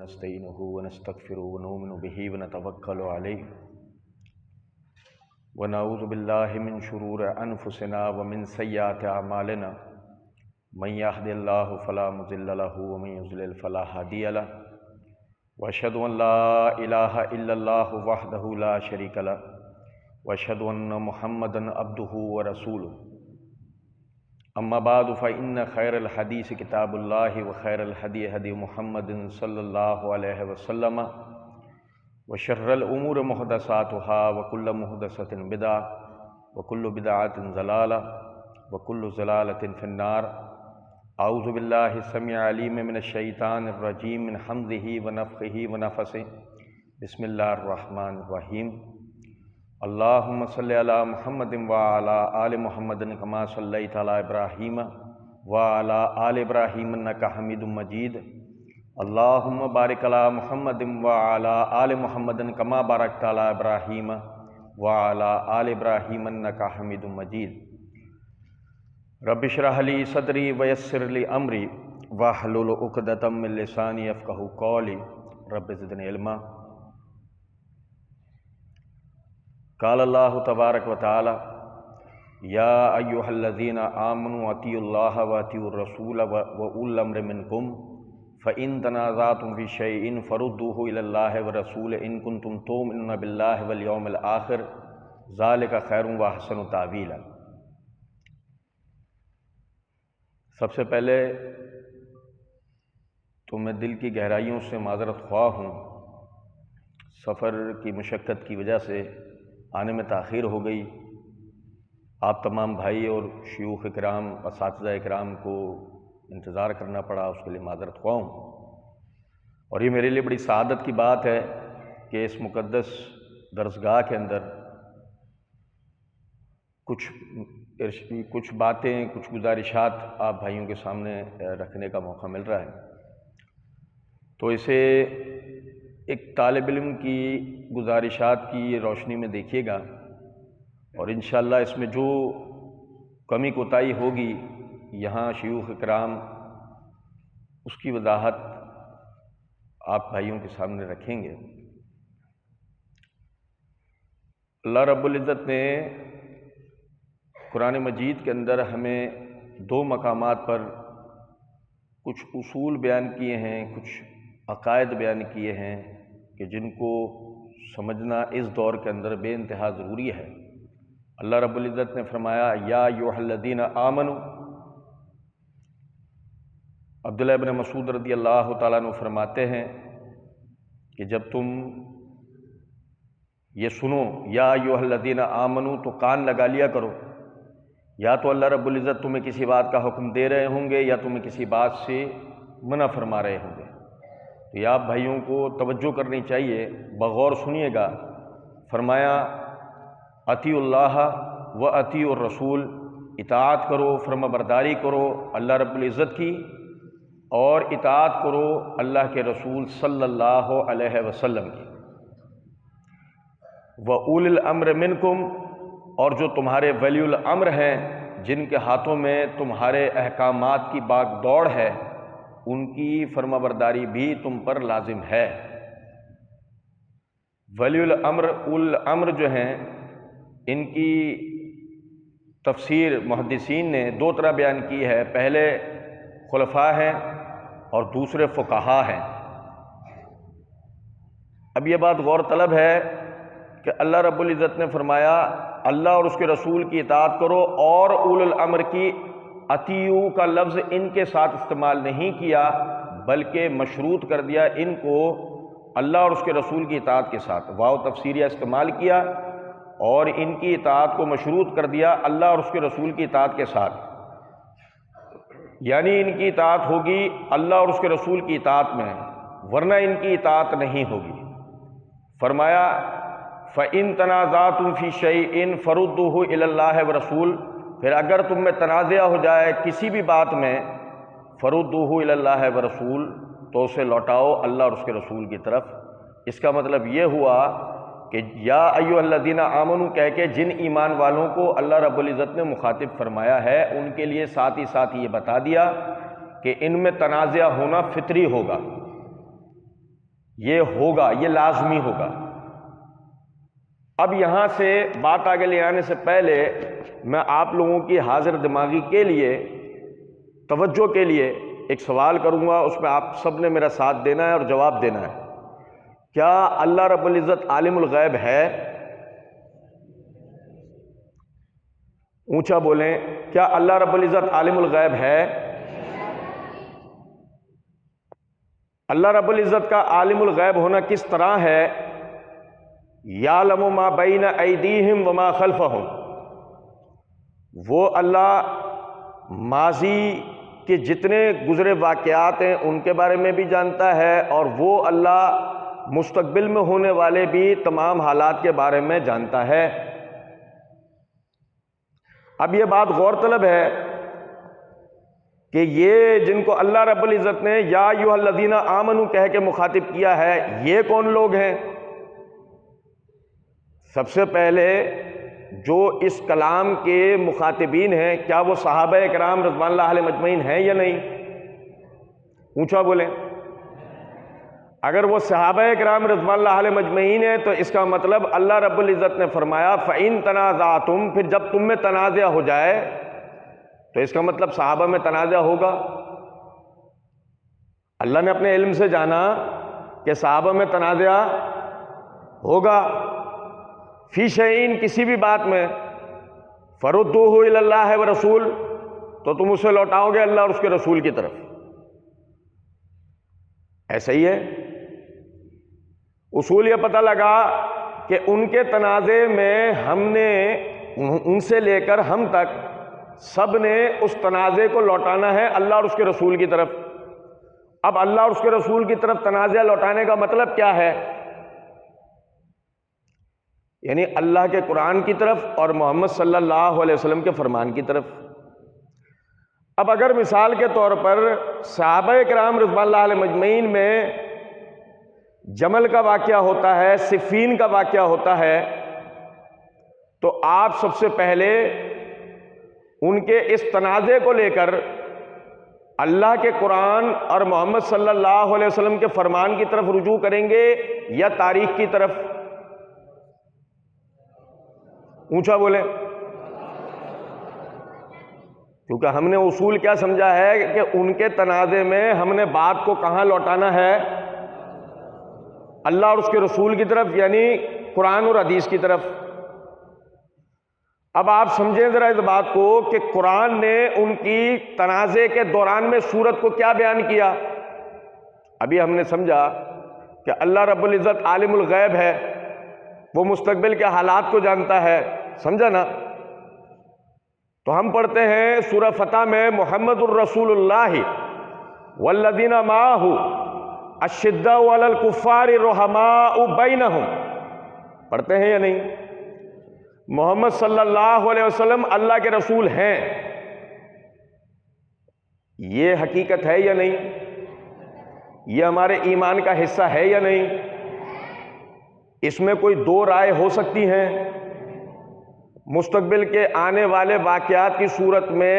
ونستعينه ونستغفره ونؤمن به ونتوكل عليه ونعوذ بالله من شرور أنفسنا ومن سيئات أعمالنا من يهد الله فلا مضل له ومن يضلل فلا هادي له وأشهد أن لا إله إلا الله وحده لا شريك له وأشهد أن محمدا عبده ورسوله أما بعد فإن خير الحديث كتاب الله وخير الهدي هدي محمد صلى الله عليه وسلم وشر الأمور محدثاتها وكل محدثة بدعة وكل بدعة ضلالة وكل ضلالة في النار أعوذ بالله السميع العليم من الشيطان الرجيم من حمزه ونفخه ونفثه بسم الله الرحمن الرحيم اللهم صل على محمد وعلى آل محمد كما صليت على إبراهيم وعلى آل إبراهيم إنك حميد مجيد اللهم بارك على محمد وعلى آل محمد كما باركت على إبراهيم وعلى آل إبراهيم إنك حميد مجيد رب اشرح لي صدري ويسر لي أمري واحلل عقدة من لساني يفقهوا قولي رب زدني علما قال الله تبارك وتعالى يا أيها الذين آمنوا أطيعوا الله وأطيعوا الرسول وأولي الأمر منكم فإن تنازعتم في شيء فردوه إلى الله ورسوله إن كنتم تؤمنون بالله واليوم الآخر ذلك خير وأحسن تأويلا۔ سب سے پہلے تو میں دل کی گہرائیوں سے معذرت خواہ ہوں، سفر کی مشقت کی وجہ سے آنے میں تاخیر ہو گئی، آپ تمام بھائی اور شیوخ اکرام اساتذہ اکرام کو انتظار کرنا پڑا، اس کے لیے معذرت خواہ ہوں۔ اور یہ میرے لیے بڑی سعادت کی بات ہے کہ اس مقدس درسگاہ کے اندر کچھ باتیں، کچھ گزارشات آپ بھائیوں کے سامنے رکھنے کا موقع مل رہا ہے، تو اسے ایک طالب علم کی گزارشات کی روشنی میں دیکھیے گا، اور انشاءاللہ اس میں جو کمی کوتاہی ہوگی یہاں شیوخ اکرام اس کی وضاحت آپ بھائیوں کے سامنے رکھیں گے۔ اللہ رب العزت نے قرآن مجید کے اندر ہمیں دو مقامات پر کچھ اصول بیان کیے ہیں، کچھ عقائد بیان کیے ہیں کہ جن کو سمجھنا اس دور کے اندر بے انتہا ضروری ہے۔ اللہ رب العزت نے فرمایا یا ایھا الذین آمنوا، عبداللہ ابن مسعود رضی اللہ تعالیٰ عنہ فرماتے ہیں کہ جب تم یہ سنو یا ایھا الذین آمنوا تو کان لگا لیا کرو، یا تو اللہ رب العزت تمہیں کسی بات کا حکم دے رہے ہوں گے یا تمہیں کسی بات سے منع فرما رہے ہوں گے، تو یہ آپ بھائیوں کو توجہ کرنی چاہیے، بغور سنیے گا۔ فرمایا اطیعوا اللہ و اطیعوا الرسول، اطاعت کرو، فرما برداری کرو اللہ رب العزت کی، اور اطاعت کرو اللہ کے رسول صلی اللہ علیہ وسلم کی۔ وَأُولِي الْأَمْرِ مِنْكُمْ، اور جو تمہارے ولی الامر ہیں، جن کے ہاتھوں میں تمہارے احکامات کی باغ دوڑ ہے، ان کی فرما برداری بھی تم پر لازم ہے۔ ولی الامر، اول الامر جو ہیں، ان کی تفسیر محدثین نے دو طرح بیان کی ہے، پہلے خلفاء ہیں اور دوسرے فقہا ہیں۔ اب یہ بات غور طلب ہے کہ اللہ رب العزت نے فرمایا اللہ اور اس کے رسول کی اطاعت کرو، اور اول الامر کی اطیعوا کا لفظ ان کے ساتھ استعمال نہیں کیا بلکہ مشروط کر دیا ان کو اللہ اور اس کے رسول کی اطاعت کے ساتھ، واو تفسیریہ استعمال کیا اور ان کی اطاعت کو مشروط کر دیا اللہ اور اس کے رسول کی اطاعت کے ساتھ، یعنی ان کی اطاعت ہوگی اللہ اور اس کے رسول کی اطاعت میں، ورنہ ان کی اطاعت نہیں ہوگی۔ فرمایا فَإِن تَنَازَعْتُمْ فِي شَيْءٍ فَرُدُّوهُ إِلَى اللَّهِ وَرَسُولِهِ، پھر اگر تم میں تنازع ہو جائے کسی بھی بات میں، فَرُدُّوهُ إِلَى اللَّهِ وَرَسُولِهِ، تو اسے لوٹاؤ اللہ اور اس کے رسول کی طرف۔ اس کا مطلب یہ ہوا کہ یا ایھا الذین آمنوا کہہ کے جن ایمان والوں کو اللہ رب العزت نے مخاطب فرمایا ہے، ان کے لیے ساتھ ہی ساتھ یہ بتا دیا کہ ان میں تنازع ہونا فطری ہوگا، یہ ہوگا، یہ لازمی ہوگا۔ اب یہاں سے بات آگے لے آنے سے پہلے میں آپ لوگوں کی حاضر دماغی کے لیے، توجہ کے لیے ایک سوال کروں گا، اس میں آپ سب نے میرا ساتھ دینا ہے اور جواب دینا ہے۔ کیا اللہ رب العزت عالم الغیب ہے؟ اونچا بولیں، کیا اللہ رب العزت عالم الغیب ہے؟ اللہ رب العزت کا عالم الغیب ہونا کس طرح ہے؟ یعلم ما بین ایدیہم وما خلفہم، وہ اللہ ماضی کے جتنے گزرے واقعات ہیں ان کے بارے میں بھی جانتا ہے، اور وہ اللہ مستقبل میں ہونے والے بھی تمام حالات کے بارے میں جانتا ہے۔ اب یہ بات غور طلب ہے کہ یہ جن کو اللہ رب العزت نے یا ایھا الذین آمنوا کہہ کے مخاطب کیا ہے، یہ کون لوگ ہیں؟ سب سے پہلے جو اس کلام کے مخاطبین ہیں، کیا وہ صحابہ کرام رضوان اللہ علیہم اجمعین ہیں یا نہیں؟ اونچا بولیں۔ اگر وہ صحابہ کرام رضوان اللہ علیہم اجمعین ہیں تو اس کا مطلب اللہ رب العزت نے فرمایا فَإِن تَنَازَعْتُمْ، پھر جب تم میں تنازع ہو جائے تو اس کا مطلب صحابہ میں تنازع ہوگا۔ اللہ نے اپنے علم سے جانا کہ صحابہ میں تنازع ہوگا فی شیئن، کسی بھی بات میں، فَرُدُّوهُ إِلَى اللَّهِ وَرَسُولِ، تو تم اسے لوٹاؤ گے اللہ اور اس کے رسول کی طرف۔ ایسا ہی ہے۔ اصول یہ پتہ لگا کہ ان کے تنازع میں ہم نے، ان سے لے کر ہم تک سب نے اس تنازع کو لوٹانا ہے اللہ اور اس کے رسول کی طرف۔ اب اللہ اور اس کے رسول کی طرف تنازع لوٹانے کا مطلب کیا ہے؟ یعنی اللہ کے قرآن کی طرف اور محمد صلی اللہ علیہ وسلم کے فرمان کی طرف۔ اب اگر مثال کے طور پر صحابہ کرام رضوان اللہ علیہم اجمعین میں جمل کا واقعہ ہوتا ہے، صفین کا واقعہ ہوتا ہے، تو آپ سب سے پہلے ان کے اس تنازع کو لے کر اللہ کے قرآن اور محمد صلی اللہ علیہ وسلم کے فرمان کی طرف رجوع کریں گے یا تاریخ کی طرف؟ اونچا بولیں، کیونکہ ہم نے اصول کیا سمجھا ہے کہ ان کے تنازع میں ہم نے بات کو کہاں لوٹانا ہے؟ اللہ اور اس کے رسول کی طرف، یعنی قرآن اور حدیث کی طرف۔ اب آپ سمجھیں ذرا اس بات کو کہ قرآن نے ان کی تنازع کے دوران میں سورت کو کیا بیان کیا؟ ابھی ہم نے سمجھا کہ اللہ رب العزت عالم الغیب ہے، وہ مستقبل کے حالات کو جانتا ہے، سمجھا نا؟ تو ہم پڑھتے ہیں سورہ فتح میں محمد الرسول اللہ والذین معہ اشداء علی الکفار رحماء بینہم، پڑھتے ہیں یا نہیں؟ محمد صلی اللہ علیہ وسلم اللہ کے رسول ہیں، یہ حقیقت ہے یا نہیں؟ یہ ہمارے ایمان کا حصہ ہے یا نہیں؟ اس میں کوئی دو رائے ہو سکتی ہیں؟ مستقبل کے آنے والے واقعات کی صورت میں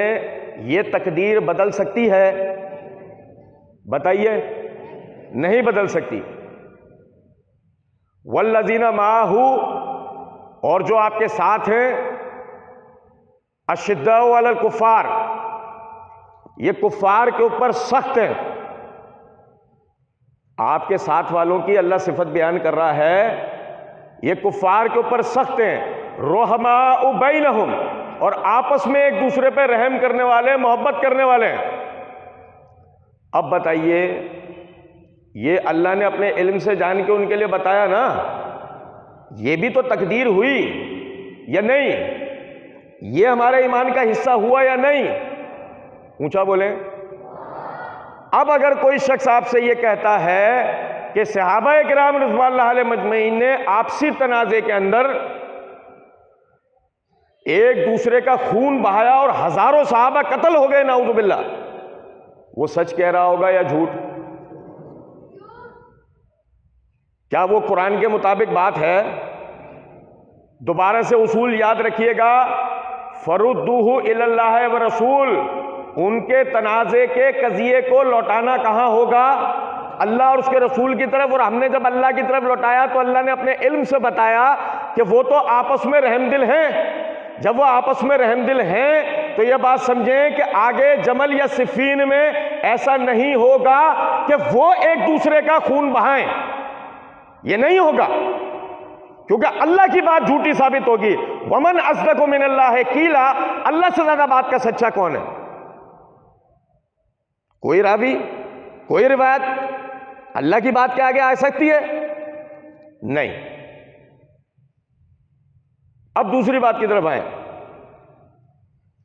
یہ تقدیر بدل سکتی ہے؟ بتائیے، نہیں بدل سکتی۔ والذین معہ، اور جو آپ کے ساتھ ہیں، اشداء علی الکفار، یہ کفار کے اوپر سخت ہیں۔ آپ کے ساتھ والوں کی اللہ صفت بیان کر رہا ہے، یہ کفار کے اوپر سخت ہیں، رحماء بینہم، اور آپس میں ایک دوسرے پہ رحم کرنے والے، محبت کرنے والے ہیں۔ اب بتائیے، یہ اللہ نے اپنے علم سے جان کے ان کے لیے بتایا نا، یہ بھی تو تقدیر ہوئی یا نہیں؟ یہ ہمارے ایمان کا حصہ ہوا یا نہیں؟ اونچا بولیں۔ اب اگر کوئی شخص آپ سے یہ کہتا ہے کہ صحابہ کرام رضوان اللہ علیہم اجمعین نے آپسی تنازع کے اندر ایک دوسرے کا خون بہایا اور ہزاروں صحابہ قتل ہو گئے، نعوذ باللہ، وہ سچ کہہ رہا ہوگا یا جھوٹ؟ کیا وہ قرآن کے مطابق بات ہے؟ دوبارہ سے اصول یاد رکھیے گا، فَرُدُّوهُ إِلَى اللَّهِ وَرَسُولِ، ان کے تنازع کے قضیے کو لوٹانا کہاں ہوگا؟ اللہ اور اس کے رسول کی طرف، اور ہم نے جب اللہ کی طرف لوٹایا تو اللہ نے اپنے علم سے بتایا کہ وہ تو آپس میں رحم دل ہیں۔ جب وہ آپس میں رحم دل ہیں تو یہ بات سمجھیں کہ آگے جمل یا صفین میں ایسا نہیں ہوگا کہ وہ ایک دوسرے کا خون بہائیں، یہ نہیں ہوگا، کیونکہ اللہ کی بات جھوٹی ثابت ہوگی۔ ومن اصدق من اللہ قیلا، اللہ سے زیادہ بات کا سچا کون ہے؟ کوئی راوی، کوئی روایت اللہ کی بات کے آگے آ سکتی ہے؟ نہیں۔ اب دوسری بات کی طرف آئیں۔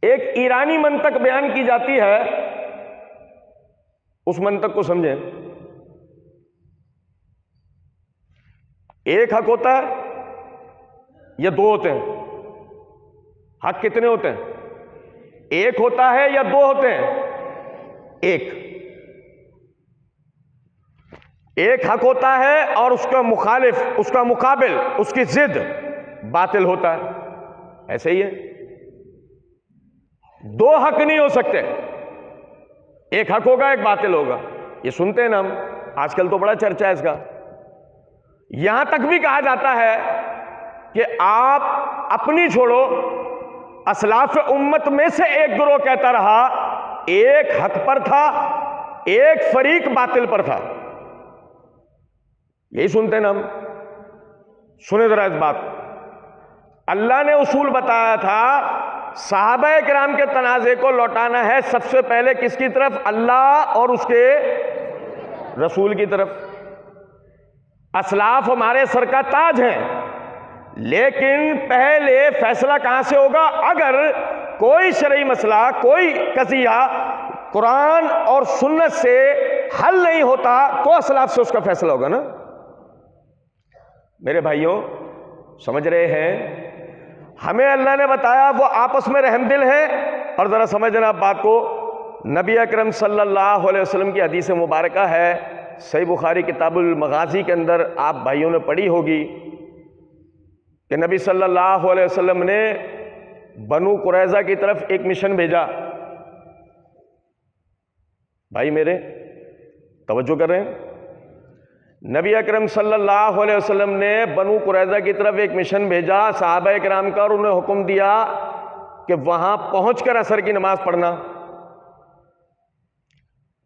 ایک ایرانی منطق بیان کی جاتی ہے، اس منطق کو سمجھیں۔ ایک حق ہوتا ہے یا دو ہوتے ہیں؟ حق کتنے ہوتے ہیں؟ ایک ہوتا ہے یا دو ہوتے ہیں؟ ایک حق ہوتا ہے اور اس کا مخالف، اس کا مقابل، اس کی ضد باطل ہوتا ہے، ایسے ہی ہے۔ دو حق نہیں ہو سکتے، ایک حق ہوگا ایک باطل ہوگا۔ یہ سنتے ہیں نا ہم، آج کل تو بڑا چرچا ہے اس کا۔ یہاں تک بھی کہا جاتا ہے کہ آپ اپنی چھوڑو، اسلاف امت میں سے ایک گروہ کہتا رہا ایک حق پر تھا، ایک فریق باطل پر تھا۔ یہی سنتے ہیں نا ہم۔ سنیں ذرا اس بات، اللہ نے اصول بتایا تھا صحابہ کرام کے تنازع کو لوٹانا ہے سب سے پہلے کس کی طرف؟ اللہ اور اس کے رسول کی طرف۔ اسلاف ہمارے سر کا تاج ہیں، لیکن پہلے فیصلہ کہاں سے ہوگا؟ اگر کوئی شرعی مسئلہ، کوئی قضیہ قرآن اور سنت سے حل نہیں ہوتا تو اسلاف سے اس کا فیصلہ ہوگا نا۔ میرے بھائیوں سمجھ رہے ہیں؟ ہمیں اللہ نے بتایا وہ آپس میں رحم دل ہیں، اور ذرا سمجھنا آپ بات کو، نبی اکرم صلی اللہ علیہ وسلم کی حدیث مبارکہ ہے، صحیح بخاری کتاب المغازی کے اندر آپ بھائیوں نے پڑھی ہوگی کہ نبی صلی اللہ علیہ وسلم نے بنو قریظہ کی طرف ایک مشن بھیجا۔ بھائی میرے توجہ کر رہے ہیں؟ نبی اکرم صلی اللہ علیہ وسلم نے بنو قریظہ کی طرف ایک مشن بھیجا صحابہ کرام کا، اور انہیں حکم دیا کہ وہاں پہنچ کر عصر کی نماز پڑھنا۔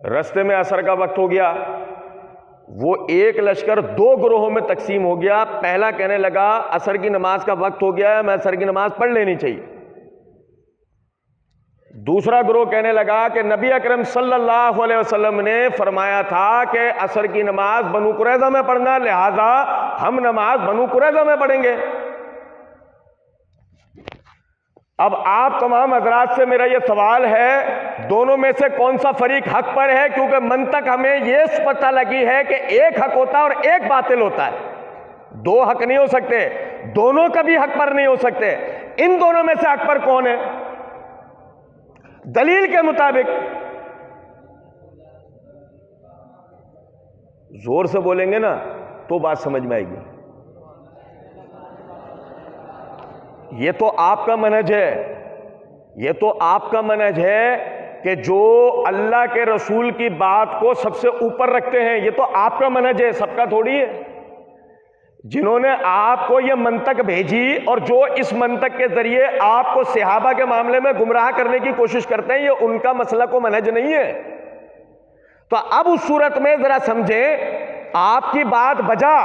رستے میں عصر کا وقت ہو گیا، وہ ایک لشکر دو گروہوں میں تقسیم ہو گیا۔ پہلا کہنے لگا عصر کی نماز کا وقت ہو گیا ہے، میں عصر کی نماز پڑھ لینی چاہیے۔ دوسرا گروہ کہنے لگا کہ نبی اکرم صلی اللہ علیہ وسلم نے فرمایا تھا کہ عصر کی نماز بنو قریظہ میں پڑھنا، لہذا ہم نماز بنو قریظہ میں پڑھیں گے۔ اب آپ تمام حضرات سے میرا یہ سوال ہے، دونوں میں سے کون سا فریق حق پر ہے؟ کیونکہ منطق ہمیں یہ پتہ لگی ہے کہ ایک حق ہوتا ہے اور ایک باطل ہوتا ہے، دو حق نہیں ہو سکتے، دونوں کبھی حق پر نہیں ہو سکتے۔ ان دونوں میں سے حق پر کون ہے؟ دلیل کے مطابق زور سے بولیں گے نا تو بات سمجھ میں آئے گی۔ یہ تو آپ کا منہج ہے، یہ تو آپ کا منہج ہے کہ جو اللہ کے رسول کی بات کو سب سے اوپر رکھتے ہیں، یہ تو آپ کا منہج ہے، سب کا تھوڑی ہے۔ جنہوں نے آپ کو یہ منطق بھیجی اور جو اس منطق کے ذریعے آپ کو صحابہ کے معاملے میں گمراہ کرنے کی کوشش کرتے ہیں، یہ ان کا مسئلہ کو منہج نہیں ہے۔ تو اب اس صورت میں ذرا سمجھیں، آپ کی بات بجا،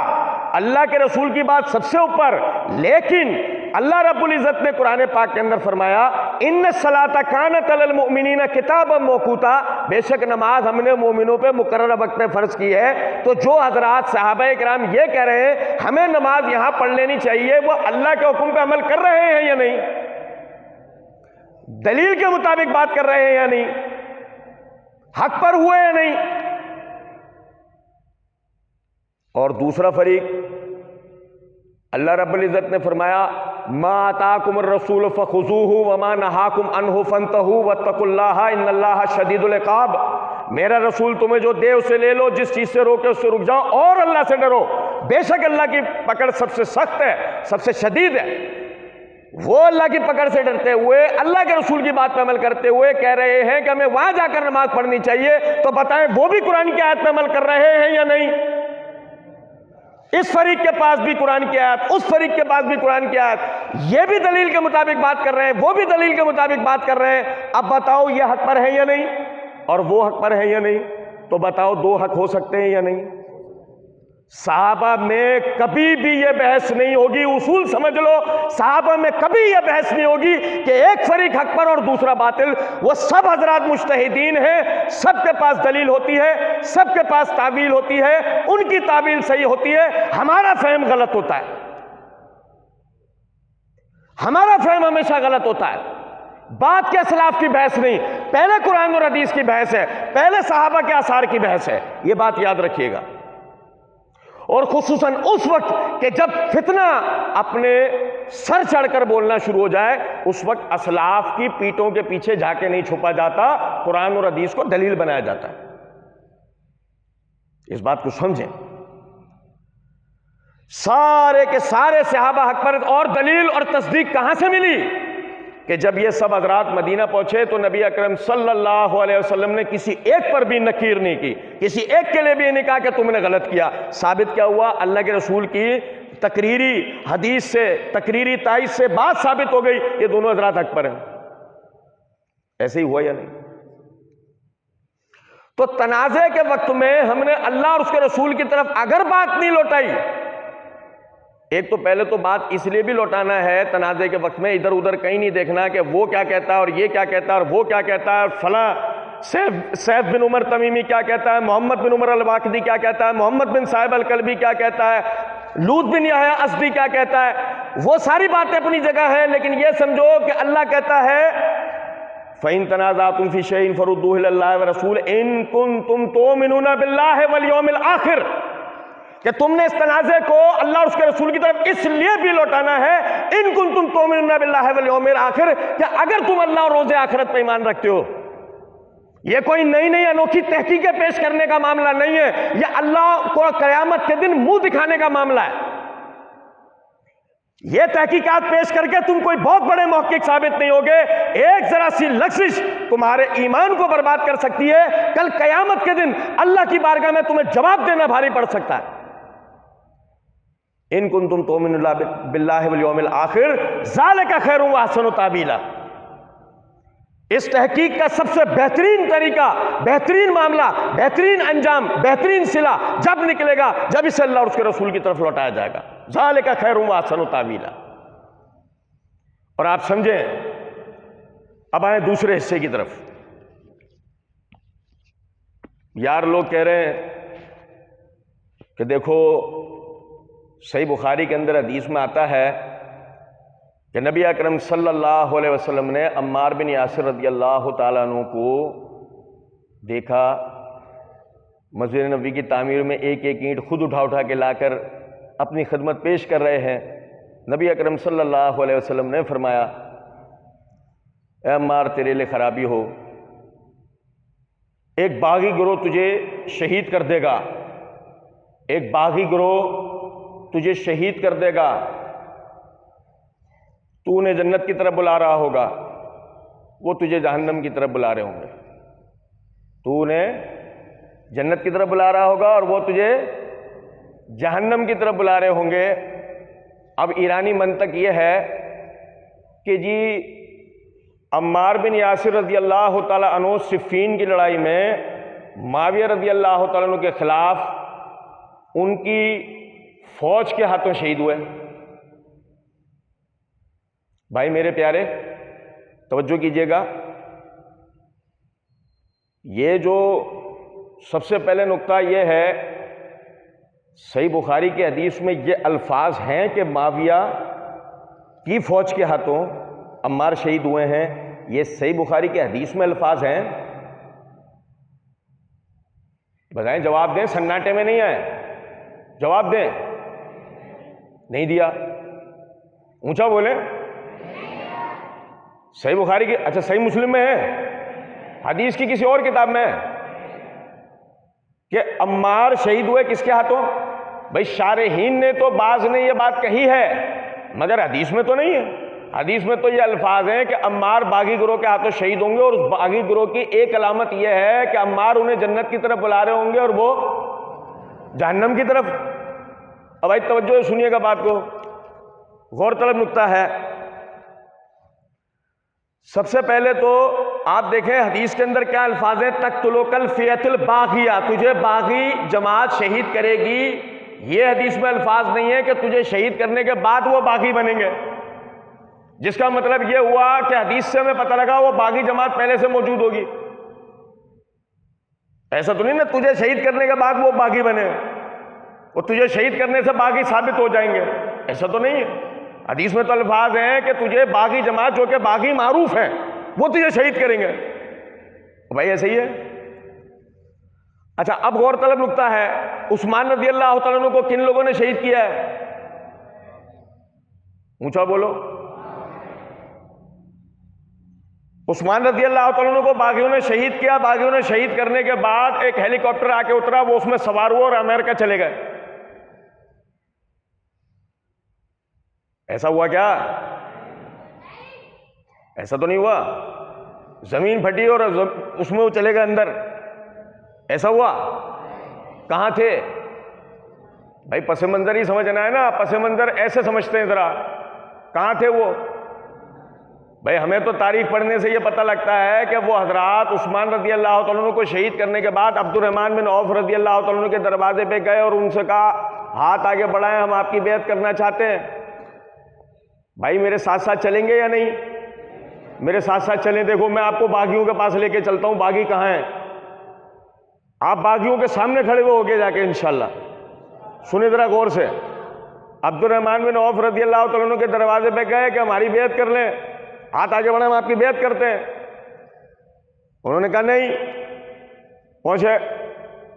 اللہ کے رسول کی بات سب سے اوپر، لیکن اللہ رب العزت نے قرآن پاک کے اندر فرمایا ان الصلاۃ کانت علی المؤمنین کتابا موقوتا، بے شک نماز ہم نے مومنوں پہ مقررہ وقت میں فرض کی ہے۔ تو جو حضرات صحابہ کرام یہ کہہ رہے ہیں ہمیں نماز یہاں پڑھ لینی چاہیے، وہ اللہ کے حکم پہ عمل کر رہے ہیں یا نہیں؟ دلیل کے مطابق بات کر رہے ہیں یا نہیں؟ حق پر ہوئے یا نہیں؟ اور دوسرا فریق، اللہ رب العزت نے فرمایا ما آتاکم الرسول فخذوہ وما نہاکم عنہ فانتہوا واتقوا اللہ ان اللہ شدید العقاب۔ میرا رسول تمہیں جو دے اسے لے لو، جس چیز سے روکے اس سے رک جاؤ، اور اللہ سے ڈرو، بے شک اللہ کی پکڑ سب سے سخت ہے، سب سے شدید ہے۔ وہ اللہ کی پکڑ سے ڈرتے ہوئے اللہ کے رسول کی بات پہ عمل کرتے ہوئے کہہ رہے ہیں کہ ہمیں وہاں جا کر نماز پڑھنی چاہیے، تو بتائیں وہ بھی قرآن کی آیت پہ عمل کر رہے ہیں یا نہیں؟ اس فریق کے پاس بھی قرآن کی آیت، اس فریق کے پاس بھی قرآن کی آیت، یہ بھی دلیل کے مطابق بات کر رہے ہیں، وہ بھی دلیل کے مطابق بات کر رہے ہیں۔ اب بتاؤ یہ حق پر ہے یا نہیں، اور وہ حق پر ہے یا نہیں؟ تو بتاؤ دو حق ہو سکتے ہیں یا نہیں؟ صحابہ میں کبھی بھی یہ بحث نہیں ہوگی، اصول سمجھ لو، صحابہ میں کبھی یہ بحث نہیں ہوگی کہ ایک فریق حق پر اور دوسرا باطل۔ وہ سب حضرات مجتہدین ہیں، سب کے پاس دلیل ہوتی ہے، سب کے پاس تعویل ہوتی ہے، ان کی تعویل صحیح ہوتی ہے، ہمارا فہم غلط ہوتا ہے، ہمارا فہم ہمیشہ غلط ہوتا ہے۔ بات کے اسلاف کی بحث نہیں، پہلے قرآن اور حدیث کی بحث ہے، پہلے صحابہ کے آثار کی بحث ہے، یہ بات یاد رکھیے گا۔ اور خصوصاً اس وقت کہ جب فتنہ اپنے سر چڑھ کر بولنا شروع ہو جائے، اس وقت اسلاف کی پیٹوں کے پیچھے جا کے نہیں چھپا جاتا، قرآن اور حدیث کو دلیل بنایا جاتا ہے۔ اس بات کو سمجھیں، سارے کے سارے صحابہ حق پر، اور دلیل اور تصدیق کہاں سے ملی؟ کہ جب یہ سب حضرات مدینہ پہنچے تو نبی اکرم صلی اللہ علیہ وسلم نے کسی ایک پر بھی نکیر نہیں کی، کسی ایک کے لیے بھی نہیں کہا کہ تم نے غلط کیا۔ ثابت کیا ہوا؟ اللہ کے رسول کی تقریری حدیث سے، تقریری تائید سے بات ثابت ہو گئی، یہ دونوں حضرات حق پر ہیں۔ ایسے ہی ہوا یا نہیں؟ تو تنازع کے وقت میں ہم نے اللہ اور اس کے رسول کی طرف اگر بات نہیں لوٹائی، ایک تو پہلے تو بات اس لیے بھی لوٹانا ہے تنازع کے وقت میں ادھر ادھر کہیں نہیں دیکھنا کہ وہ کیا کہتا ہے اور یہ کیا کہتا ہے اور وہ کیا کہتا ہے، فلاں سیف بن عمر تمیمی کیا کہتا ہے، محمد بن عمر الواقدی کیا کہتا ہے، محمد بن صاحب الکلبی کیا کہتا ہے، لوط بن یحییٰ اسدی کیا کہتا ہے۔ وہ ساری باتیں اپنی جگہ ہیں، لیکن یہ سمجھو کہ اللہ کہتا ہے فَإِن تَنَازَعْتُمْ فِي شَيْءٍ فَرُدُّوهُ إِلَى اللَّهِ وَرَسُولِهِ إِن كُنتُمْ تُؤْمِنُونَ بِاللَّهِ وَالْيَوْمِ الْآخِرِ، کہ تم نے اس تنازع کو اللہ اور اس کے رسول کی طرف اس لیے بھی لوٹانا ہے ان کنتم تؤمنون باللہ والیوم الآخر، کہ اگر تم اللہ اور روز آخرت پہ ایمان رکھتے ہو۔ یہ کوئی نئی نئی انوکھی تحقیقیں پیش کرنے کا معاملہ نہیں ہے، یہ اللہ کو قیامت کے دن منہ دکھانے کا معاملہ ہے۔ یہ تحقیقات پیش کر کے تم کوئی بہت بڑے محقق ثابت نہیں ہوگے، ایک ذرا سی لغزش تمہارے ایمان کو برباد کر سکتی ہے، کل قیامت کے دن اللہ کی بارگاہ میں تمہیں جواب دینا بھاری پڑ سکتا ہے۔ ان کنتم تؤمنون باللہ والیوم الآخر ذالک خیر و احسن تاویلا۔ اس تحقیق کا سب سے بہترین طریقہ، بہترین معاملہ، بہترین انجام، بہترین صلہ جب نکلے گا جب اسے اللہ اور اس کے رسول کی طرف لوٹایا جائے گا۔ ذالک خیر و احسن تاویلا۔ اور آپ سمجھیں، اب آئیں دوسرے حصے کی طرف۔ یار لوگ کہہ رہے ہیں کہ دیکھو صحیح بخاری کے اندر حدیث میں آتا ہے کہ نبی اکرم صلی اللہ علیہ وسلم نے عمار بن یاسر رضی اللہ تعالیٰ عنہ کو دیکھا مسجد نبوی کی تعمیر میں ایک ایک اینٹ خود اٹھا اٹھا کے لا کر اپنی خدمت پیش کر رہے ہیں۔ نبی اکرم صلی اللہ علیہ وسلم نے فرمایا اے عمار تیرے لیے خرابی ہو، ایک باغی گروہ تجھے شہید کر دے گا، ایک باغی گروہ تجھے شہید کر دے گا، تو انہیں جنت کی طرف بلا رہا ہوگا، وہ تجھے جہنم کی طرف بلا رہے ہوں گے۔ تو انہیں جنت کی طرف بلا رہا ہوگا اور وہ تجھے جہنم کی طرف بلا رہے ہوں گے۔ اب ایرانی منطق یہ ہے کہ جی عمار بن یاسر رضی اللہ تعالیٰ عنہ صفین کی لڑائی میں معاویہ رضی اللہ تعالیٰ عنہ کے خلاف ان کی فوج کے ہاتھوں شہید ہوئے۔ بھائی میرے پیارے توجہ کیجئے گا، یہ جو سب سے پہلے نقطہ یہ ہے، صحیح بخاری کی حدیث میں یہ الفاظ ہیں کہ معاویہ کی فوج کے ہاتھوں عمار شہید ہوئے ہیں، یہ صحیح بخاری کی حدیث میں الفاظ ہیں؟ بتائیں، جواب دیں، سناٹے میں نہیں آئے، جواب دیں۔ نہیں دیا، اونچا بولیں۔ صحیح بخاری کی، اچھا صحیح مسلم میں ہے، حدیث کی کسی اور کتاب میں ہے کہ عمار شہید ہوئے کس کے ہاتھوں؟ بھائی شارحین نے تو بعض نے یہ بات کہی ہے مگر حدیث میں تو نہیں ہے۔ حدیث میں تو یہ الفاظ ہیں کہ عمار باغی گروہ کے ہاتھوں شہید ہوں گے، اور اس باغی گروہ کی ایک علامت یہ ہے کہ عمار انہیں جنت کی طرف بلا رہے ہوں گے اور وہ جہنم کی طرف۔ اب بھائی توجہ سنیے گا بات کو، غور طلب نکتہ ہے۔ سب سے پہلے تو آپ دیکھیں حدیث کے اندر کیا الفاظ ہیں، تقتلک الفئۃ الباغیہ، تجھے باغی جماعت شہید کرے گی۔ یہ حدیث میں الفاظ نہیں ہے کہ تجھے شہید کرنے کے بعد وہ باغی بنیں گے، جس کا مطلب یہ ہوا کہ حدیث سے ہمیں پتہ لگا وہ باغی جماعت پہلے سے موجود ہوگی۔ ایسا تو نہیں نا تجھے شہید کرنے کے بعد وہ باغی بنے، وہ تجھے شہید کرنے سے باغی ثابت ہو جائیں گے، ایسا تو نہیں ہے۔ حدیث میں تو الفاظ ہیں کہ تجھے باغی جماعت جو کہ باغی معروف ہے وہ تجھے شہید کریں گے۔ بھائی ایسا ہی ہے۔ اچھا اب غور طلب نکتہ ہے، عثمان رضی اللہ تعالیٰ عنہ کو کن لوگوں نے شہید کیا ہے؟ اونچا بولو۔ عثمان رضی اللہ تعالیٰ عنہ کو باغیوں نے شہید کیا۔ باغیوں نے شہید کرنے کے بعد ایک ہیلی کاپٹر آ کے اترا، وہ اس میں سوار ہوا اور امریکہ چلے گئے۔ ایسا ہوا کیا؟ ایسا تو نہیں ہوا۔ زمین پھٹی اور اس میں وہ چلے گئے اندر، ایسا ہوا؟ کہاں تھے؟ بھائی پس منظر ہی سمجھنا ہے نا، پس منظر ایسے سمجھتے ہیں ذرا، کہاں تھے وہ؟ بھائی ہمیں تو تاریخ پڑھنے سے یہ پتہ لگتا ہے کہ وہ حضرات عثمان رضی اللہ تعالیٰ عنہ کو شہید کرنے کے بعد عبد الرحمن بن عوف رضی اللہ تعالیٰ عنہ کے دروازے پہ گئے اور ان سے کہا ہاتھ آگے بڑھائیں، ہم آپ کی بیعت کرنا چاہتے ہیں۔ بھائی میرے ساتھ ساتھ چلیں گے یا نہیں؟ میرے ساتھ ساتھ چلیں۔ دیکھو میں آپ کو باغیوں کے پاس لے کے چلتا ہوں، باغی کہاں ہیں؟ آپ باغیوں کے سامنے کھڑے ہوئے ہوگے جا کے انشاءاللہ۔ سنیں ذرا غور سے، عبد الرحمن بن عوف رضی اللہ تعالیٰ عنہ کے دروازے پہ گئے کہ ہماری بیعت کر لیں، ہاتھ آگے بڑھیں، ہم آپ کی بیعت کرتے ہیں۔ انہوں نے کہا نہیں۔ پہنچے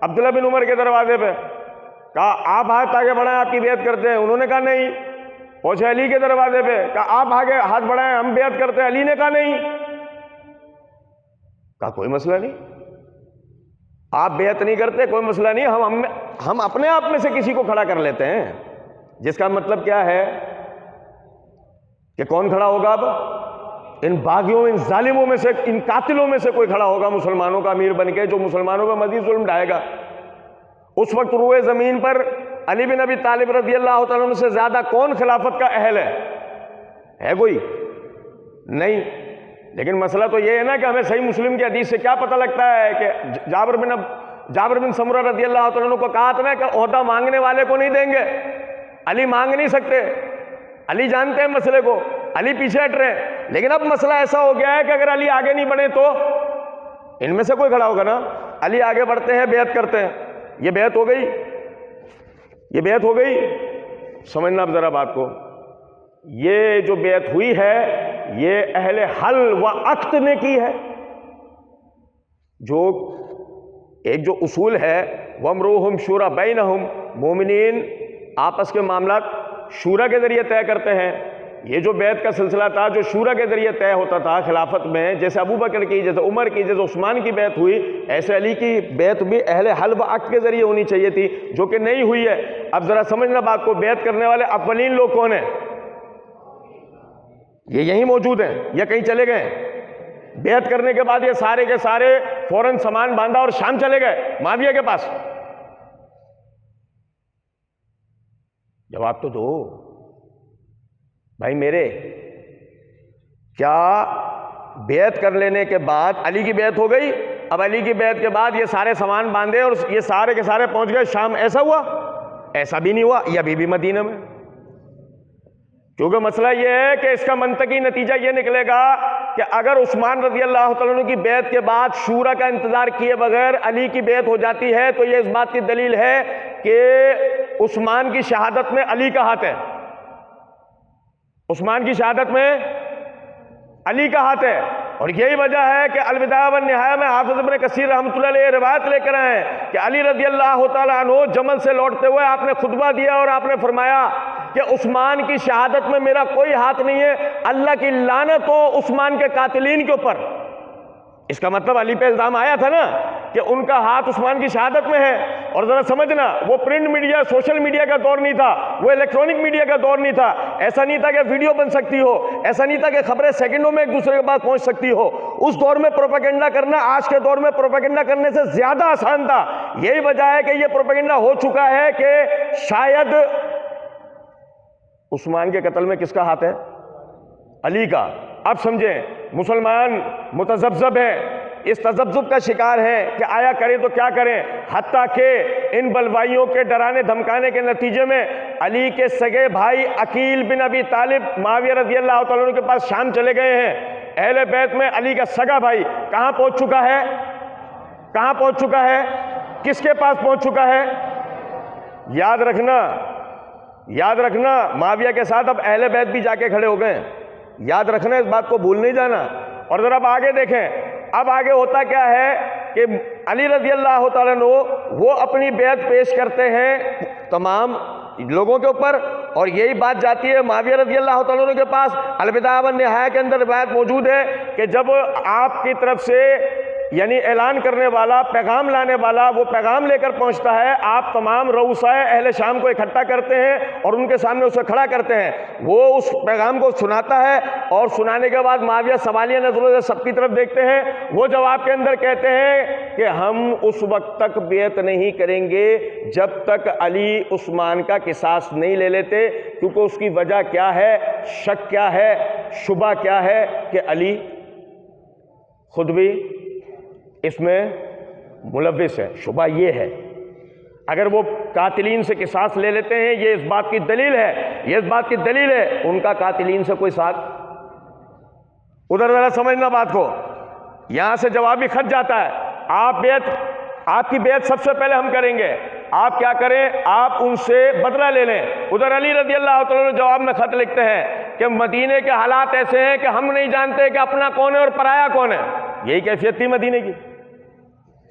عبداللہ بن عمر کے دروازے پہ، کہا آپ ہاتھ آگے بڑھائیں، آپ کی بیعت کرتے ہیں۔ انہوں نے کہا نہیں۔ پہنچے علی کے دروازے پہ، کہا آپ آگے ہاتھ بڑھائیں، ہم بیعت کرتے ہیں۔ علی نے کہا نہیں۔ کہا کوئی مسئلہ نہیں، آپ بیعت نہیں کرتے کوئی مسئلہ نہیں، ہم اپنے آپ میں سے کسی کو کھڑا کر لیتے ہیں۔ جس کا مطلب کیا ہے کہ کون کھڑا ہوگا؟ اب ان باغیوں، ان ظالموں میں سے، ان قاتلوں میں سے کوئی کھڑا ہوگا مسلمانوں کا امیر بن کے، جو مسلمانوں کا مزید ظلم ڈھائے گا۔ اس وقت روئے زمین پر علی بن ابی طالب رضی اللہ تعالیٰ عنہ سے زیادہ کون خلافت کا اہل ہے کوئی؟ نہیں۔ لیکن مسئلہ تو یہ ہے نا کہ ہمیں صحیح مسلم کی حدیث سے کیا پتہ لگتا ہے کہ جابر بن سمرہ رضی اللہ تعالیٰ عنہ کو کہا تھا نا کہ عہدہ مانگنے والے کو نہیں دیں گے، علی مانگ نہیں سکتے، علی جانتے ہیں مسئلے کو، علی پیچھے ہٹ رہے ہیں۔ لیکن اب مسئلہ ایسا ہو گیا ہے کہ اگر علی آگے نہیں بڑھے تو ان میں سے کوئی کھڑا ہوگا نا۔ علی آگے بڑھتے ہیں، بیعت کرتے ہیں، یہ بیعت ہو گئی، یہ بیعت ہو گئی۔ سمجھنا اب ذرا بات کو، یہ جو بیعت ہوئی ہے یہ اہل حل و عقد نے کی ہے۔ جو ایک جو اصول ہے وَأَمْرُهُمْ شُورَى بَيْنَهُمْ، مومنین آپس کے معاملات شورا کے ذریعے طے کرتے ہیں۔ یہ جو بیعت کا سلسلہ تھا جو شورا کے ذریعے طے ہوتا تھا خلافت میں، جیسے ابو بکر کی، جیسے عمر کی، جیسے عثمان کی بیعت ہوئی، ایسے علی کی بیعت بھی اہل حل و عقد کے ذریعے ہونی چاہیے تھی، جو کہ نہیں ہوئی ہے۔ اب ذرا سمجھنا بات کو، بیعت کرنے والے اولین لوگ کون ہیں؟ یہ یہیں موجود ہیں یا کہیں چلے گئے؟ بیعت کرنے کے بعد یہ سارے کے سارے فوراً سامان باندھا اور شام چلے گئے معاویہ کے پاس۔ جواب تو دو بھائی میرے، کیا بیعت کر لینے کے بعد علی کی بیعت ہو گئی؟ اب علی کی بیعت کے بعد یہ سارے سامان باندھے اور یہ سارے کے سارے پہنچ گئے شام، ایسا ہوا؟ ایسا بھی نہیں ہوا، یہ ابھی بھی مدینہ میں۔ کیونکہ مسئلہ یہ ہے کہ اس کا منطقی نتیجہ یہ نکلے گا کہ اگر عثمان رضی اللہ تعالیٰ عنہ کی بیعت کے بعد شورا کا انتظار کیے بغیر علی کی بیعت ہو جاتی ہے تو یہ اس بات کی دلیل ہے کہ عثمان کی شہادت میں علی کا ہاتھ ہے، عثمان کی شہادت میں علی کا ہاتھ ہے۔ اور یہی وجہ ہے کہ البدایہ والنہایہ میں حافظ ابن کثیر رحمۃ اللہ علیہ روایت لے کر آئے ہیں کہ علی رضی اللہ تعالیٰ عنہ جمل سے لوٹتے ہوئے آپ نے خطبہ دیا اور آپ نے فرمایا کہ عثمان کی شہادت میں میرا کوئی ہاتھ نہیں ہے، اللہ کی لعنت ہو عثمان کے قاتلین کے اوپر۔ اس کا مطلب علی پہ الزام آیا تھا نا کہ ان کا ہاتھ عثمان کی شہادت میں ہے. اور ذرا سمجھنا، وہ پرنٹ میڈیا، سوشل میڈیا کا دور نہیں تھا، وہ الیکٹرانک میڈیا کا دور نہیں تھا. ایسا نہیں تھا کہ ویڈیو بن سکتی ہو، ایسا نہیں تھا کہ خبریں سیکنڈوں میں ایک دوسرے کے پاس پہنچ سکتی ہو. اس دور میں پروپیگنڈا کرنا آج کے دور میں پروپیگنڈا کرنے سے زیادہ آسان تھا. یہی وجہ ہے کہ یہ پروپیگنڈا ہو چکا ہے کہ شاید عثمان کے قتل میں کس کا ہاتھ ہے؟ علی کا. اب سمجھیں، مسلمان متذبذب ہیں، اس تذبذب کا شکار ہیں کہ آیا کریں تو کیا کریں، حتیٰ کہ ان بلوائیوں کے ڈرانے دھمکانے کے نتیجے میں علی کے سگے بھائی عقیل بن ابی طالب معاویہ رضی اللہ تعالیٰ عنہ کے پاس شام چلے گئے ہیں. اہل بیت میں علی کا سگا بھائی کہاں پہنچ چکا ہے؟ کہاں پہنچ چکا ہے؟ کس کے پاس پہنچ چکا ہے؟ یاد رکھنا معاویہ کے ساتھ اب اہل بیت بھی جا کے کھڑے ہو گئے. یاد رکھنا، اس بات کو بھول نہیں جانا. اور ذرا اب آگے دیکھیں، اب آگے ہوتا کیا ہے کہ علی رضی اللہ تعالیٰ عنہ وہ اپنی بیعت پیش کرتے ہیں تمام لوگوں کے اوپر، اور یہی بات جاتی ہے معاویہ رضی اللہ تعالیٰ عنہ کے پاس. البدایہ والنہایہ کے اندر روایت موجود ہے کہ جب آپ کی طرف سے یعنی اعلان کرنے والا، پیغام لانے والا وہ پیغام لے کر پہنچتا ہے، آپ تمام رؤسائے اہل شام کو اکٹھا کرتے ہیں اور ان کے سامنے اسے کھڑا کرتے ہیں. وہ اس پیغام کو سناتا ہے اور سنانے کے بعد معاویہ سوالیہ نظروں سے سب کی طرف دیکھتے ہیں. وہ جواب کے اندر کہتے ہیں کہ ہم اس وقت تک بیعت نہیں کریں گے جب تک علی عثمان کا قصاص نہیں لے لیتے، کیونکہ اس کی وجہ کیا ہے، شک کیا ہے، شبہ کیا ہے کہ علی خود بھی اس میں ملوث ہے. شبہ یہ ہے، اگر وہ قاتلین سے قصاص لے لیتے ہیں، یہ اس بات کی دلیل ہے، ان کا قاتلین سے کوئی ساتھ. ادھر ذرا سمجھنا بات کو، یہاں سے جوابی خط جاتا ہے، آپ کی بیعت سب سے پہلے ہم کریں گے. آپ کیا کریں، آپ ان سے بدلہ لے لیں. ادھر علی رضی اللہ تعالیٰ عنہ جواب میں خط لکھتے ہیں کہ مدینے کے حالات ایسے ہیں کہ ہم نہیں جانتے کہ اپنا کون ہے اور پرایا کون ہے. یہی کیفیت تھی مدینے کی،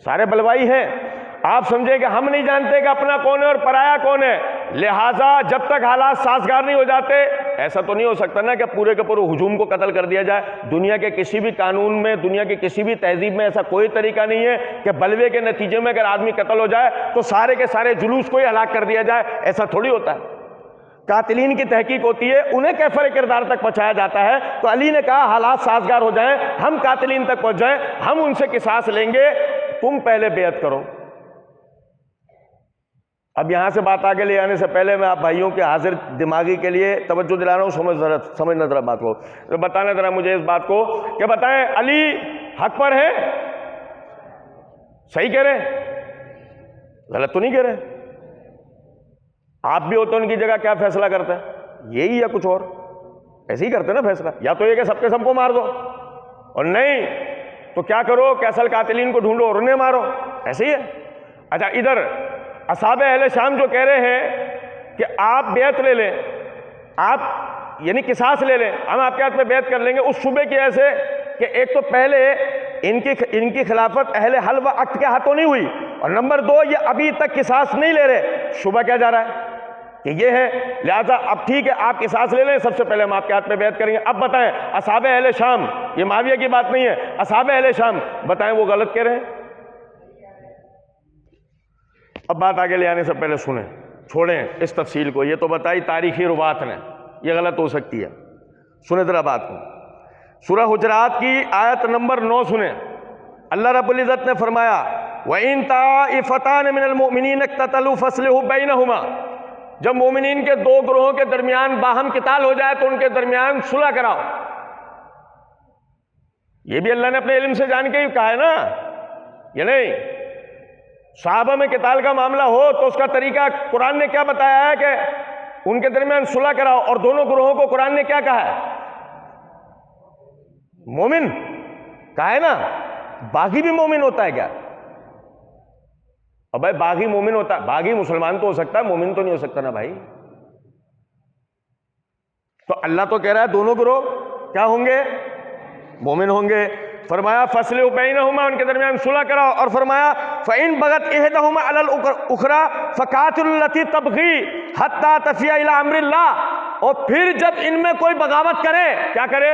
سارے بلوائی ہیں. آپ سمجھیں کہ ہم نہیں جانتے کہ اپنا کون ہے اور پرایا کون ہے، لہٰذا جب تک حالات سازگار نہیں ہو جاتے، ایسا تو نہیں ہو سکتا نا کہ پورے کے پورے ہجوم کو قتل کر دیا جائے. دنیا کے کسی بھی قانون میں، دنیا کی کسی بھی تہذیب میں ایسا کوئی طریقہ نہیں ہے کہ بلوے کے نتیجے میں اگر آدمی قتل ہو جائے تو سارے کے سارے جلوس کو ہی ہلاک کر دیا جائے. ایسا تھوڑی ہوتا ہے. قاتلین کی تحقیق ہوتی ہے، انہیں کیفر کردار تک پہنچایا جاتا ہے. تو علی نے کہا حالات سازگار ہو جائیں، ہم قاتلین تک پہنچ جائیں، ہم ان سے قصاص لیں گے، تم پہلے بیعت کرو. اب یہاں سے بات آگے لے آنے سے پہلے میں آپ بھائیوں کے حاضر دماغی کے لیے توجہ دلا رہا ہوں. سمجھنا ذرا بات کو، بتانا ذرا مجھے اس بات کو کہ بتائیں علی حق پر ہے؟ صحیح کہہ رہے ہیں؟ غلط تو نہیں کہہ رہے؟ آپ بھی ہوتے ان کی جگہ کیا فیصلہ کرتے ہیں؟ یہی یا کچھ اور؟ ایسے ہی کرتے نا فیصلہ. یا تو یہ کہ سب کے سب کو مار دو، اور نہیں تو کیا کرو کہ اصل قاتلین کو ڈھونڈو اور انہیں مارو. ایسے ہی ہے. اچھا، ادھر اصحاب اہل شام جو کہہ رہے ہیں کہ آپ بیعت لے لیں، آپ یعنی قصاص لے لیں، ہم آپ کے ہاتھ میں بیعت کر لیں گے، اس شبے کی ایسے کہ ایک تو پہلے ان کی خلافت اہل حل و عقد کے ہاتھوں نہیں ہوئی، اور نمبر دو یہ ابھی تک قصاص نہیں لے رہے. شبہ کیا جا رہا ہے کہ یہ ہے. لہذا اب ٹھیک ہے، آپ قصاص لے لیں، سب سے پہلے ہم آپ کے ہاتھ میں بیعت کریں گے. اب بتائیں اصحاب اہل شام، یہ معاویہ کی بات نہیں ہے، اصحاب اہل شام بتائیں وہ غلط کہہ رہے ہیں؟ اب بات آگے لے آنے سے پہلے سنیں، چھوڑیں اس تفصیل کو، یہ تو بتائی تاریخی روایت نے، یہ غلط ہو سکتی ہے. سنیں ذرا بات کو. سورہ حجرات کی آیت نمبر 9 سنیں. اللہ رب العزت نے فرمایا وَإِن طَائِفَتَانِ مِنَ الْمُؤْمِنِينَ اقْتَتَلُوا فَأَصْلِحُوا بَيْنَهُمَا، جب مومنین کے دو گروہوں کے درمیان باہم قتال ہو جائے تو ان کے درمیان صلح کراؤ. یہ بھی اللہ نے اپنے علم سے جان کے ہی کہا ہے نا، یہ نہیں. صحابہ میں قتال کا معاملہ ہو تو اس کا طریقہ قرآن نے کیا بتایا ہے کہ ان کے درمیان صلح کراؤ، اور دونوں گروہوں کو قرآن نے کیا کہا ہے؟ مومن کہا ہے نا. باغی بھی مومن ہوتا ہے کیا؟ اب بھائی باغی مومن ہوتا ہے، باغی مسلمان تو ہو سکتا ہے، مومن تو نہیں ہو سکتا نا بھائی. تو اللہ تو کہہ رہا ہے دونوں گروہ کیا ہوں گے؟ مومن ہوں گے. فرمایا فَأَصْلِحُوا بَيْنَهُمَا، ان کے درمیان صلح کراؤ. اور فرمایا فَإِن بَغَتْ إِحْدَاهُمَا عَلَى الْأُخْرَى فَقَاتِلُوا الَّتِي تَبْغِي حَتَّى تَفِيَ إِلَىٰ أَمْرِ اللَّهِ، اور پھر جب ان میں کوئی بغاوت کرے، کیا کرے؟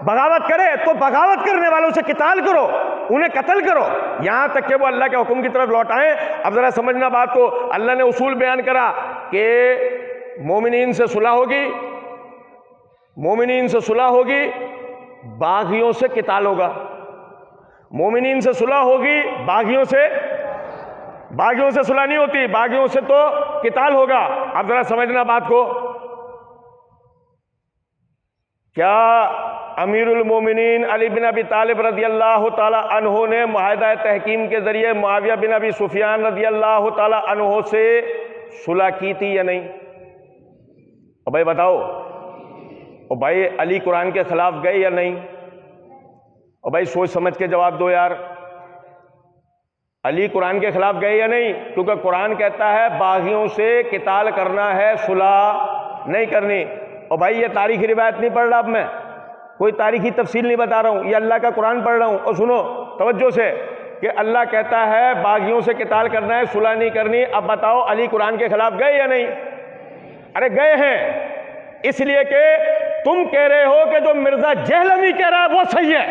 بغاوت کرے، تو بغاوت کرنے والوں سے قتال کرو. انہیں قتل کرو یہاں تک کہ وہ اللہ کے حکم کی طرف لوٹائیں۔ اب ذرا سمجھنا بات کو، اللہ نے اصول بیان کرا کہ مومنین سے صلح ہوگی، مومنین سے صلح ہوگی، باغیوں سے قتال ہوگا۔ مومنین سے صلح ہوگی، باغیوں سے صلح نہیں ہوتی، باغیوں سے تو قتال ہوگا۔ اب ذرا سمجھنا بات کو، کیا امیر المومنین علی بن ابی طالب رضی اللہ تعالی عنہ نے معاہدہ تحکیم کے ذریعے معاویہ بن ابی سفیان رضی اللہ تعالی عنہ سے صلح کی تھی یا نہیں؟ اور بھائی بتاؤ، اور بھائی علی قرآن کے خلاف گئے یا نہیں؟ اور بھائی سوچ سمجھ کے جواب دو یار، علی قرآن کے خلاف گئے یا نہیں؟ کیونکہ قرآن کہتا ہے باغیوں سے قتال کرنا ہے، صلح نہیں کرنی۔ اور بھائی یہ تاریخی روایت نہیں پڑھ رہا، اب میں کوئی تاریخی تفصیل نہیں بتا رہا ہوں، یہ اللہ کا قرآن پڑھ رہا ہوں۔ اور سنو توجہ سے کہ اللہ کہتا ہے باغیوں سے قتال کرنا ہے، صلح نہیں کرنی۔ اب بتاؤ علی قرآن کے خلاف گئے یا نہیں؟ ارے گئے ہیں، اس لیے کہ تم کہہ رہے ہو کہ جو مرزا جہلمی کہہ رہا ہے وہ صحیح ہے،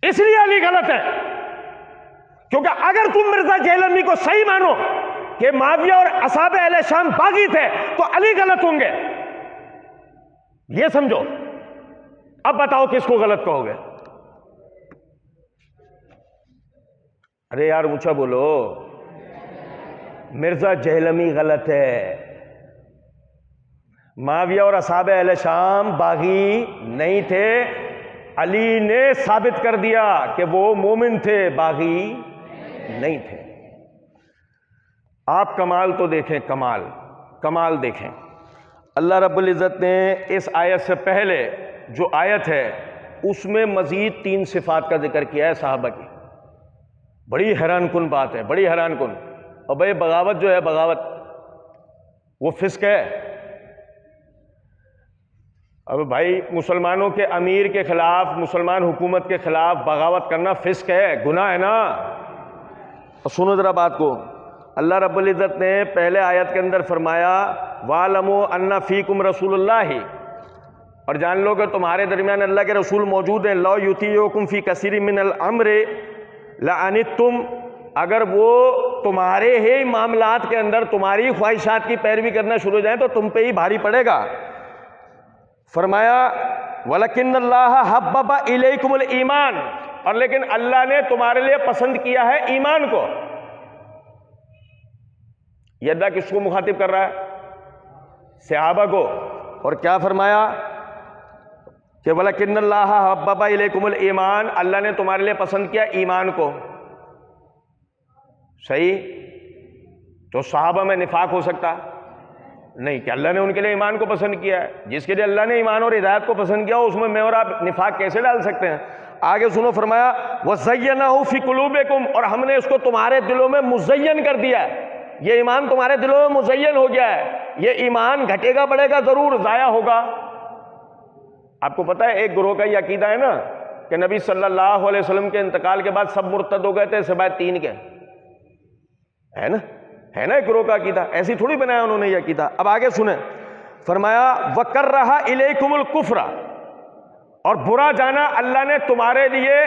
اس لیے علی غلط ہے۔ کیونکہ اگر تم مرزا جہلمی کو صحیح مانو کہ معاویہ اور اصحاب اہل شام باغی تھے تو علی غلط ہوں گے، یہ سمجھو۔ اب بتاؤ کس کو غلط کہو گے؟ ارے یار اونچا بولو، مرزا جہلمی غلط ہے، معاویہ اور اصحاب اہل شام باغی نہیں تھے، علی نے ثابت کر دیا کہ وہ مومن تھے، باغی نہیں تھے۔ آپ کمال تو دیکھیں، کمال دیکھیں۔ اللہ رب العزت نے اس آیت سے پہلے جو آیت ہے اس میں مزید 3 صفات کا ذکر کیا ہے صحابہ کی۔ بڑی حیران کن بات ہے، بڑی حیران کن۔ اور بھائی بغاوت جو ہے، بغاوت وہ فسق ہے۔ اب بھائی مسلمانوں کے امیر کے خلاف، مسلمان حکومت کے خلاف بغاوت کرنا فسق ہے، گناہ ہے نا۔ اور سنو ذرا بات کو، اللہ رب العزت نے پہلے آیت کے اندر فرمایا وَاعْلَمُوا أَنَّ فِيكُمْ رَسُولُ اللَّهِ، اور جان لو کہ تمہارے درمیان اللہ کے رسول موجود ہیں، لَوْ يُطِيعُكُمْ فِي كَثِيرٍ مِّنَ الْأَمْرِ لَعَنِتُّمْ، اگر وہ تمہارے ہی معاملات کے اندر تمہاری خواہشات کی پیروی کرنا شروع ہو جائیں تو تم پہ ہی بھاری پڑے گا۔ فرمایا وَلَكِنَّ اللَّهَ حَبَّبَ إِلَيْكُمُ الْإِيمَانَ، اور لیکن اللہ نے تمہارے لیے پسند کیا ہے ایمان کو۔ یہ اللہ کس کو مخاطب کر رہا ہے؟ صحابہ کو۔ اور کیا فرمایا کہ وَلَكِنَّ اللَّهَ حَبَّبَ إِلَيْكُمُ الْإِيمَانَ، اللہ نے تمہارے لیے پسند کیا ایمان کو۔ صحیح؟ تو صحابہ میں نفاق ہو سکتا نہیں کہ اللہ نے ان کے لیے ایمان کو پسند کیا ہے؟ جس کے لیے اللہ نے ایمان اور ہدایت کو پسند کیا اس میں اور آپ نفاق کیسے ڈال سکتے ہیں؟ آگے سنو، فرمایا وَزَيَّنَهُ فِي قُلُوبِكُمْ، اور ہم نے اس کو تمہارے دلوں میں مزین کر دیا ہے۔ یہ ایمان تمہارے دلوں میں مزین ہو گیا ہے۔ یہ ایمان گھٹے گا بڑھے گا ضرور، ضائع ہوگا۔ آپ کو پتہ ہے ایک گروہ کا یہ عقیدہ ہے نا کہ نبی صلی اللہ علیہ وسلم کے انتقال کے بعد سب مرتد ہو گئے تھے سوائے 3 کے، ہے نا ایک گروہ کا عقیدہ، ایسی تھوڑی بنایا انہوں نے یہ عقیدہ۔ اب آگے سنیں، فرمایا وَكَرَّهَ إِلَيْكُمُ الْكُفْرَ، اور برا جانا اللہ نے تمہارے لیے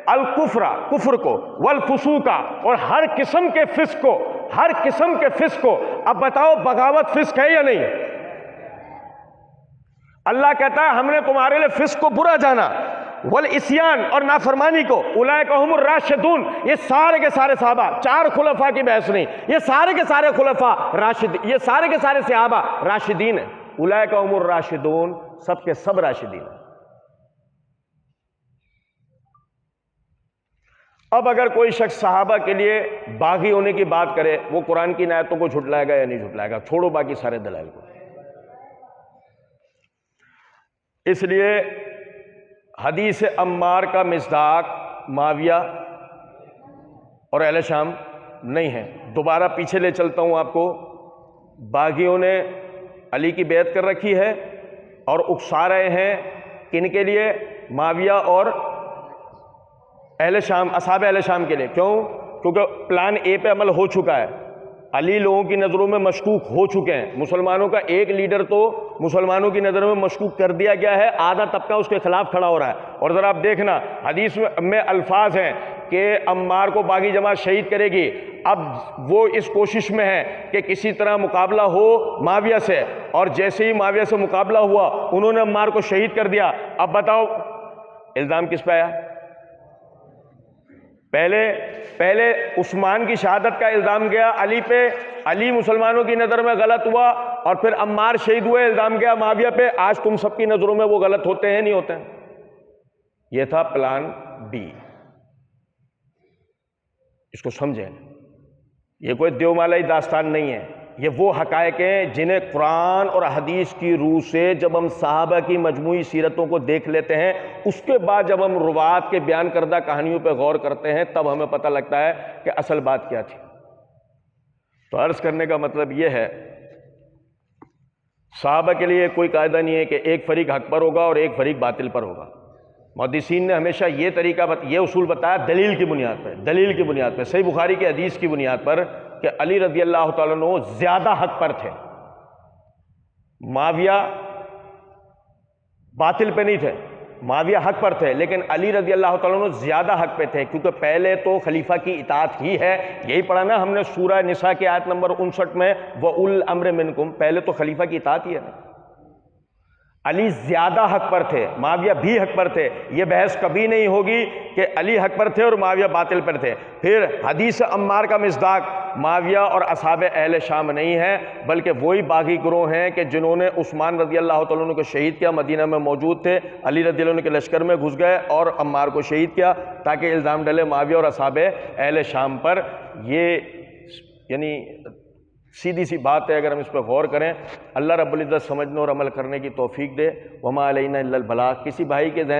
الکفر، کفر کو، والفسوق، اور ہر قسم کے فسق کو، ہر قسم کے فسق کو۔ اب بتاؤ بغاوت فسق ہے یا نہیں؟ اللہ کہتا ہے ہم نے تمہارے لیے فسق کو برا جانا، والعصیان، اور نافرمانی کو، اولئک ھم الراشدون، یہ سارے کے سارے صحابہ، 4 خلفاء کی بحث نہیں، یہ سارے کے سارے خلفاء راشد، یہ سارے کے سارے صحابہ راشدین ہیں۔ اولئک ھم الراشدون، سب کے سب راشدین ہیں۔ اب اگر کوئی شخص صحابہ کے لیے باغی ہونے کی بات کرے، وہ قرآن کی آیتوں کو جھٹلائے گا یا نہیں جھٹلائے گا؟ چھوڑو باقی سارے دلائل کو۔ اس لیے حدیث عمار کا مصداق معاویہ اور اہل شام نہیں ہے۔ دوبارہ پیچھے لے چلتا ہوں آپ کو۔ باغیوں نے علی کی بیعت کر رکھی ہے اور اکسا رہے ہیں کن کے لیے؟ معاویہ اور اہل شام، اصحاب اہل شام کے لیے۔ کیوں؟ کیونکہ پلان اے پہ عمل ہو چکا ہے، علی لوگوں کی نظروں میں مشکوک ہو چکے ہیں، مسلمانوں کا ایک لیڈر تو مسلمانوں کی نظروں میں مشکوک کر دیا گیا ہے، آدھا طبقہ اس کے خلاف کھڑا ہو رہا ہے۔ اور ذرا آپ دیکھنا حدیث میں الفاظ ہیں کہ عمار کو باغی جماعت شہید کرے گی، اب وہ اس کوشش میں ہے کہ کسی طرح مقابلہ ہو معاویہ سے، اور جیسے ہی معاویہ سے مقابلہ ہوا انہوں نے عمار کو شہید کر دیا۔ اب بتاؤ الزام کس پہ آیا؟ پہلے عثمان کی شہادت کا الزام گیا علی پہ، علی مسلمانوں کی نظر میں غلط ہوا، اور پھر عمار شہید ہوئے، الزام گیا معاویہ پہ۔ آج تم سب کی نظروں میں وہ غلط ہوتے ہیں نہیں ہوتے ہیں؟ یہ تھا پلان بی، اس کو سمجھیں۔ یہ کوئی دیومالائی داستان نہیں ہے، یہ وہ حقائق ہیں جنہیں قرآن اور حدیث کی روح سے جب ہم صحابہ کی مجموعی سیرتوں کو دیکھ لیتے ہیں، اس کے بعد جب ہم روات کے بیان کردہ کہانیوں پہ غور کرتے ہیں، تب ہمیں پتہ لگتا ہے کہ اصل بات کیا تھی۔ تو عرض کرنے کا مطلب یہ ہے، صحابہ کے لیے کوئی قاعدہ نہیں ہے کہ ایک فریق حق پر ہوگا اور ایک فریق باطل پر ہوگا۔ محدثین نے ہمیشہ یہ اصول بتایا دلیل کی بنیاد پہ، صحیح بخاری کی حدیث کی بنیاد پر، کہ علی رضی اللہ تعالیٰ عنہ زیادہ حق پر تھے، معاویہ باطل پہ نہیں تھے، معاویہ حق پر تھے، لیکن علی رضی اللہ تعالیٰ عنہ زیادہ حق پہ تھے، کیونکہ پہلے تو خلیفہ کی اطاعت ہی ہے۔ یہی پڑھا نا ہم نے سورہ نساء کی آیت نمبر 59 میں، وَأُولِي الْأَمْرِ مِنْكُمْ، پہلے تو خلیفہ کی اطاعت ہی ہے نا۔ علی زیادہ حق پر تھے، معاویہ بھی حق پر تھے، یہ بحث کبھی نہیں ہوگی کہ علی حق پر تھے اور معاویہ باطل پر تھے۔ پھر حدیث عمار کا مصداق معاویہ اور اصحاب اہل شام نہیں ہے، بلکہ وہی باغی گروہ ہیں کہ جنہوں نے عثمان رضی اللہ تعالیٰ عنہ کو شہید کیا، مدینہ میں موجود تھے، علی رضی اللہ عنہ کے لشکر میں گھس گئے اور عمار کو شہید کیا تاکہ الزام ڈلے معاویہ اور اصحاب اہل شام پر۔ یہ یعنی سیدھی سی بات ہے، اگر ہم اس پہ غور کریں، اللہ رب العزت سمجھنے اور عمل کرنے کی توفیق دے۔ وما علینا الا البلاغ۔ کسی بھائی کے ذہن